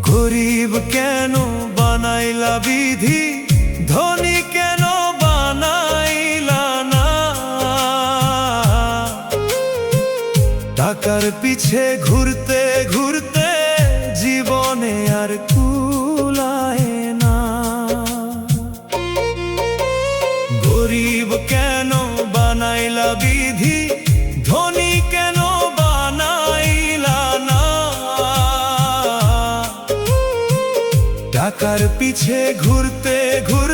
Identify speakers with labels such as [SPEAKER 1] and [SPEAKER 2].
[SPEAKER 1] গরিব কেন বানাইলা বিধি, ধনী কেন বানাইলা না? টাকার পিছে ঘুরতে ঘুরতে জীবনে আর কুলায় না। গরিব কেন বানাইলা বিধি, ধনী কেন বানাইলা না? টাকার পিছে ঘুরতে ঘুরতে